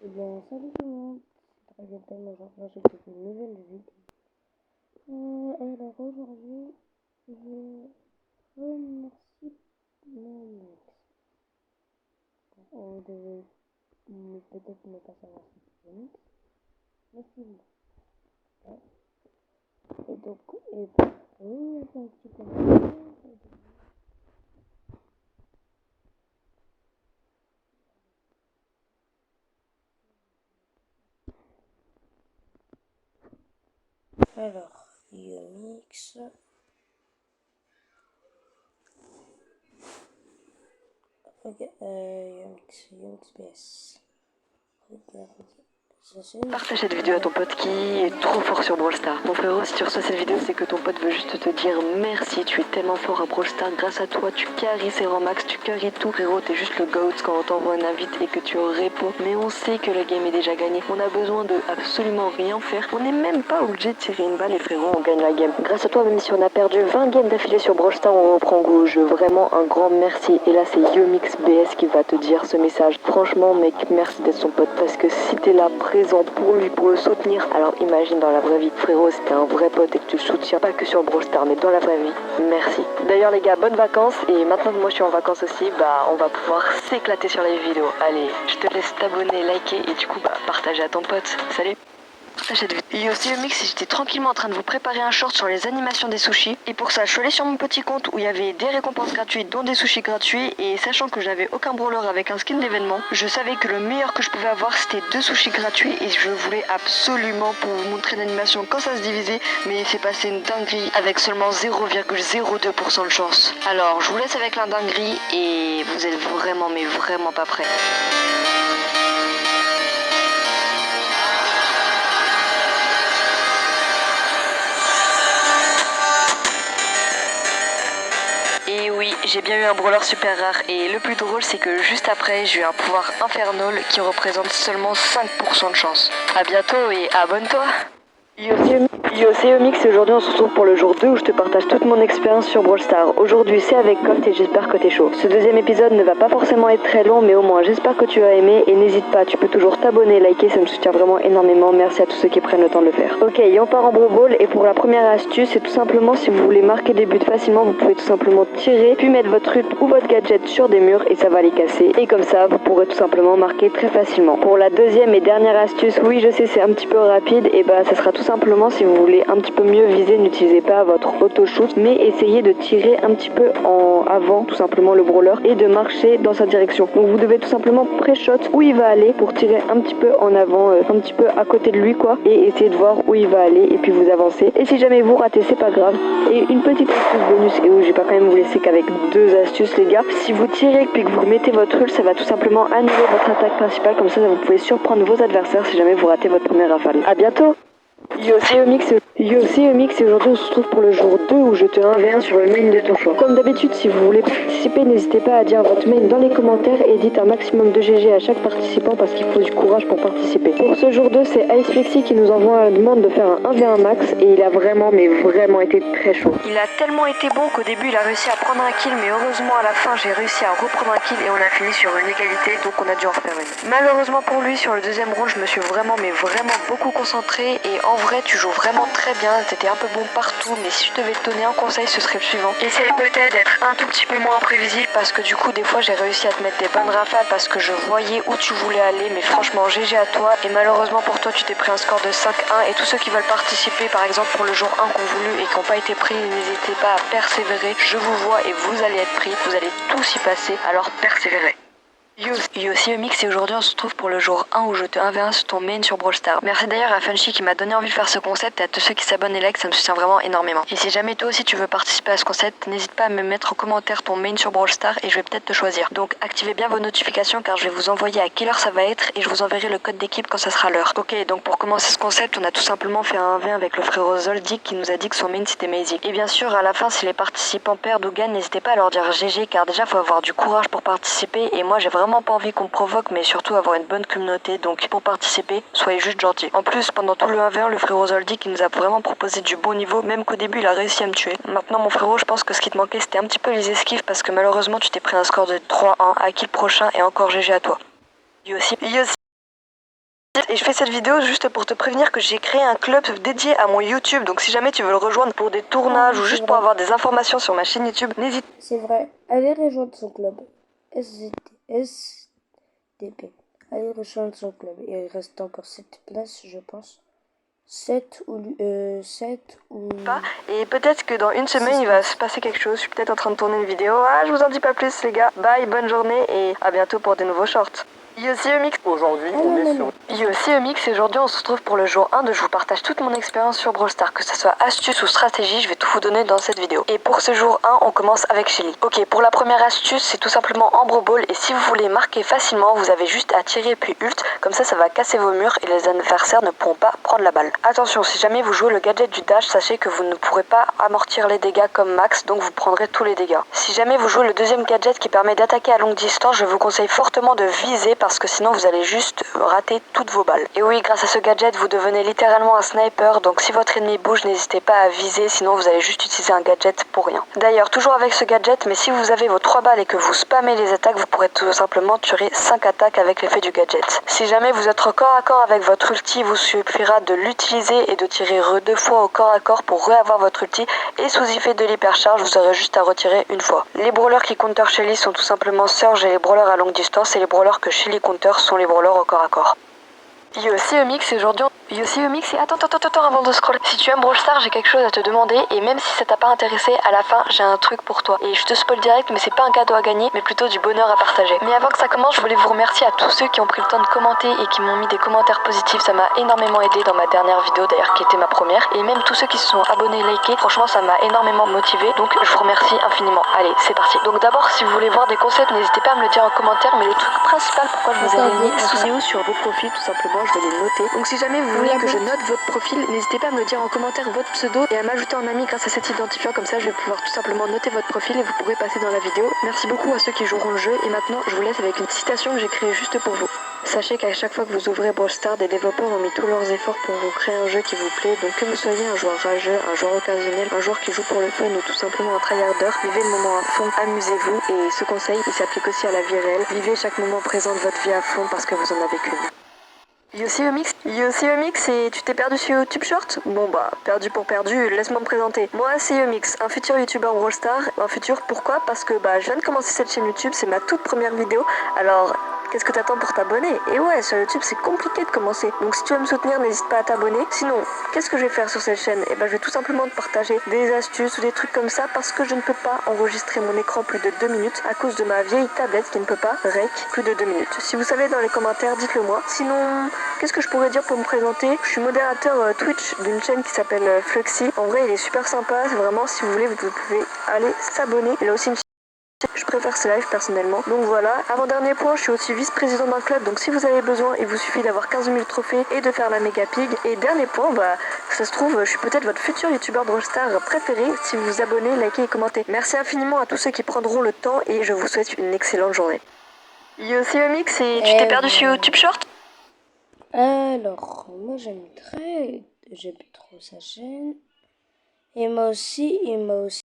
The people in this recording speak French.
Eh bien, salut tout le monde, c'est Dragon aujourd'hui j'ai fait une nouvelle vidéo. Alors aujourd'hui, je remercie mon ex. On devait peut-être ne pas savoir si c'est mon ex, mais c'est lui. Ouais. Et donc, oui, c'est un petit commentaire. Alors, Yomix. Ok, Yomix PS. Regardez. Partage cette vidéo à ton pote qui est trop fort sur Brawl Stars. Mon frérot, si tu reçois cette vidéo, c'est que ton pote veut juste te dire merci. Tu es tellement fort à Brawl Stars. Grâce à toi, tu carries ses max, tu carries tout. Frérot, t'es juste le GOAT quand on t'envoie un invite et que tu réponds. Mais on sait que le game est déjà gagné. On a besoin de absolument rien faire. On n'est même pas obligé de tirer une balle et frérot, on gagne la game. Grâce à toi, même si on a perdu 20 games d'affilée sur Brawl Stars, on reprend goût au jeu. Vraiment un grand merci. Et là, c'est Yomix BS qui va te dire ce message. Franchement, mec, merci d'être son pote parce que si t'es là présent pour lui, pour le soutenir, alors imagine dans la vraie vie, frérot, c'était un vrai pote et que tu le soutiens pas que sur Brawl Stars, mais dans la vraie vie, merci. D'ailleurs les gars, bonnes vacances, et maintenant que moi je suis en vacances aussi, on va pouvoir s'éclater sur les vidéos. Allez, je te laisse t'abonner, liker et du coup partager à ton pote. Salut. Yo, c'est Yomix et j'étais tranquillement en train de vous préparer un short sur les animations des sushis. Et pour ça, je suis allé sur mon petit compte où il y avait des récompenses gratuites, dont des sushis gratuits. Et sachant que j'avais aucun brawler avec un skin d'événement, je savais que le meilleur que je pouvais avoir c'était 2 sushis gratuits. Et je voulais absolument pour vous montrer l'animation quand ça se divisait. Mais il s'est passé une dinguerie avec seulement 0,02% de chance. Alors, je vous laisse avec la dinguerie et vous êtes vraiment, mais vraiment pas prêts. Et oui, j'ai bien eu un brawler super rare et le plus drôle c'est que juste après j'ai eu un pouvoir infernal qui représente seulement 5% de chance. A bientôt et abonne-toi. Yo, c'est Yomix et aujourd'hui on se retrouve pour le jour 2 où je te partage toute mon expérience sur Brawl Stars. Aujourd'hui c'est avec Colt et j'espère que t'es chaud. Ce deuxième épisode ne va pas forcément être très long mais au moins j'espère que tu as aimé et n'hésite pas, tu peux toujours t'abonner, liker, ça me soutient vraiment énormément. Merci à tous ceux qui prennent le temps de le faire. Ok, on part en Brawl Ball et pour la première astuce c'est tout simplement si vous voulez marquer des buts facilement vous pouvez tout simplement tirer puis mettre votre ult ou votre gadget sur des murs et ça va les casser et comme ça vous pourrez tout simplement marquer très facilement. Pour la deuxième et dernière astuce, oui je sais c'est un petit peu rapide et ça sera tout simplement si vous voulez un petit peu mieux viser, n'utilisez pas votre auto-shoot, mais essayez de tirer un petit peu en avant, tout simplement le brawler, et de marcher dans sa direction. Donc vous devez tout simplement pré-shot où il va aller pour tirer un petit peu en avant, un petit peu à côté de lui quoi, et essayer de voir où il va aller, et puis vous avancez. Et si jamais vous ratez, c'est pas grave. Et une petite astuce bonus, et où je vais pas quand même vous laisser qu'avec 2 astuces les gars, si vous tirez puis que vous mettez votre ult, ça va tout simplement annuler votre attaque principale, comme ça vous pouvez surprendre vos adversaires si jamais vous ratez votre première rafale. A bientôt. Yo, c'est Yomix et aujourd'hui on se retrouve pour le jour 2 où je te 1v1 sur le main de ton choix. Comme d'habitude, si vous voulez participer, n'hésitez pas à dire votre main dans les commentaires et dites un maximum de GG à chaque participant parce qu'il faut du courage pour participer. Pour ce jour 2, c'est IceFlexi qui nous envoie une demande de faire un 1v1 max et il a vraiment, mais vraiment été très chaud. Il a tellement été bon qu'au début il a réussi à prendre un kill, mais heureusement à la fin j'ai réussi à reprendre un kill et on a fini sur une égalité, donc on a dû en refaire une. Malheureusement pour lui, sur le deuxième round, je me suis vraiment, mais vraiment beaucoup concentrée et en vrai tu joues vraiment très bien, t'étais un peu bon partout, mais si je devais te donner un conseil ce serait le suivant. Essaye peut-être d'être un tout petit peu moins imprévisible parce que du coup des fois j'ai réussi à te mettre des bonnes rafales parce que je voyais où tu voulais aller, mais franchement GG à toi et malheureusement pour toi tu t'es pris un score de 5-1 et tous ceux qui veulent participer par exemple pour le jour 1 qu'on voulu et qui n'ont pas été pris, n'hésitez pas à persévérer, je vous vois et vous allez être pris, vous allez tous y passer, alors persévérez. Yo, c'est Yomix et aujourd'hui on se retrouve pour le jour 1 où je te 1v1 sur ton main sur Brawl Stars. Merci d'ailleurs à Funchy qui m'a donné envie de faire ce concept et à tous ceux qui s'abonnent et like, ça me soutient vraiment énormément. Et si jamais toi aussi tu veux participer à ce concept, n'hésite pas à me mettre en commentaire ton main sur Brawl Stars et je vais peut-être te choisir. Donc activez bien vos notifications car je vais vous envoyer à quelle heure ça va être et je vous enverrai le code d'équipe quand ça sera l'heure. Ok, donc pour commencer ce concept, on a tout simplement fait un 1v1 avec le frérot Zoldyck qui nous a dit que son main c'était Maisy. Et bien sûr à la fin si les participants perdent ou gagnent, n'hésitez pas à leur dire GG car déjà faut avoir du courage pour participer et moi j'ai vraiment pas envie qu'on provoque mais surtout avoir une bonne communauté, donc pour participer, soyez juste gentils. En plus, pendant tout le 1v1, le frérot Zoldyck il nous a vraiment proposé du bon niveau, même qu'au début il a réussi à me tuer. Maintenant mon frérot, je pense que ce qui te manquait c'était un petit peu les esquives parce que malheureusement tu t'es pris un score de 3-1 à kill prochain et encore GG à toi. Yo aussi. Et je fais cette vidéo juste pour te prévenir que j'ai créé un club dédié à mon YouTube. Donc si jamais tu veux le rejoindre pour des tournages ou juste pour avoir des informations sur ma chaîne YouTube, n'hésite pas. C'est vrai, allez rejoindre son club. SDP. Allez rejoindre son club. Il reste encore 7 places, je pense. 7 ou... 7 ou... Et peut-être que dans une semaine, il va se passer quelque chose. Je suis peut-être en train de tourner une vidéo. Ah, je vous en dis pas plus, les gars. Bye, bonne journée et à bientôt pour de nouveaux shorts. Yosi Mix. Aujourd'hui, on est sur... Yosi Mix et aujourd'hui on se retrouve pour le jour 1 de je vous partage toute mon expérience sur Brawl Stars, que ce soit astuce ou stratégie, je vais tout vous donner dans cette vidéo. Et pour ce jour 1, on commence avec Shelly. Ok, pour la première astuce, c'est tout simplement Ambre Ball et si vous voulez marquer facilement, vous avez juste à tirer puis ult, comme ça va casser vos murs et les adversaires ne pourront pas prendre la balle. Attention, si jamais vous jouez le gadget du dash, sachez que vous ne pourrez pas amortir les dégâts comme max, donc vous prendrez tous les dégâts. Si jamais vous jouez le deuxième gadget qui permet d'attaquer à longue distance, je vous conseille fortement de viser parce que sinon vous allez juste rater toutes vos balles. Et oui, grâce à ce gadget, vous devenez littéralement un sniper, donc si votre ennemi bouge, n'hésitez pas à viser, sinon vous allez juste utiliser un gadget pour rien. D'ailleurs, toujours avec ce gadget, mais si vous avez vos 3 balles et que vous spammez les attaques, vous pourrez tout simplement tuer 5 attaques avec l'effet du gadget. Si jamais vous êtes au corps à corps avec votre ulti, il vous suffira de l'utiliser et de tirer 2 fois au corps à corps pour réavoir votre ulti, et sous effet de l'hypercharge, vous aurez juste à retirer une fois. Les brawlers qui counter Shelly sont tout simplement Surge et les brawlers à longue distance, et les brawlers que Shelly counter sont les brawlers au corps à corps. Yosi Mix et aujourd'hui Yosi Mix et attends avant de scroller. Si tu aimes Brawl Stars, j'ai quelque chose à te demander et même si ça t'a pas intéressé, à la fin j'ai un truc pour toi. Et je te spoil direct, mais c'est pas un cadeau à gagner, mais plutôt du bonheur à partager. Mais avant que ça commence, je voulais vous remercier à tous ceux qui ont pris le temps de commenter et qui m'ont mis des commentaires positifs. Ça m'a énormément aidé dans ma dernière vidéo d'ailleurs qui était ma première. Et même tous ceux qui se sont abonnés, likés, franchement ça m'a énormément motivé. Donc je vous remercie infiniment. Allez, c'est parti. Donc d'abord, si vous voulez voir des concepts, n'hésitez pas à me le dire en commentaire. Mais le truc principal pourquoi je vous ai réunis sous sur vos profils, tout simplement, je vais les noter. Donc si jamais vous voulez que je note votre profil, n'hésitez pas à me le dire en commentaire votre pseudo et à m'ajouter en ami grâce à cet identifiant, comme ça je vais pouvoir tout simplement noter votre profil et vous pourrez passer dans la vidéo. Merci beaucoup à ceux qui joueront le jeu et maintenant je vous laisse avec une citation que j'ai créée juste pour vous. Sachez qu'à chaque fois que vous ouvrez Brawl Stars, des développeurs ont mis tous leurs efforts pour vous créer un jeu qui vous plaît. Donc que vous soyez un joueur rageux, un joueur occasionnel, un joueur qui joue pour le fun ou tout simplement un tryharder, vivez le moment à fond, amusez-vous et ce conseil il s'applique aussi à la vie réelle. Vivez chaque moment présent de votre vie à fond parce que vous en avez qu'une. Yosi Mix et tu t'es perdu sur YouTube Short? Bon bah, perdu pour perdu, laisse-moi me présenter. Moi c'est Mix, un futur youtubeur Brawl Stars. Un futur pourquoi? Parce que bah je viens de commencer cette chaîne YouTube, c'est ma toute première vidéo. Alors qu'est-ce que t'attends pour t'abonner? Et ouais, sur YouTube c'est compliqué de commencer. Donc si tu veux me soutenir, n'hésite pas à t'abonner. Sinon, qu'est-ce que je vais faire sur cette chaîne? Et bah je vais tout simplement te partager des astuces ou des trucs comme ça parce que je ne peux pas enregistrer mon écran plus de 2 minutes à cause de ma vieille tablette qui ne peut pas rec plus de 2 minutes. Si vous savez dans les commentaires, dites-le moi. Sinon, qu'est-ce que je pourrais dire pour me présenter? Je suis modérateur Twitch d'une chaîne qui s'appelle Fluxy. En vrai, il est super sympa. Vraiment, si vous voulez, vous pouvez aller s'abonner. Il a aussi une je préfère ce live personnellement. Donc voilà. Avant-dernier point, je suis aussi vice-président d'un club. Donc si vous avez besoin, il vous suffit d'avoir 15 000 trophées et de faire la méga pig. Et dernier point, bah ça se trouve, je suis peut-être votre futur youtubeur Brawl Stars préféré si vous vous abonnez, likez et commentez. Merci infiniment à tous ceux qui prendront le temps et je vous souhaite une excellente journée. Yosi Mix et tu t'es perdu sur YouTube Short? Alors, moi j'aime trop sa chaîne. Et moi aussi,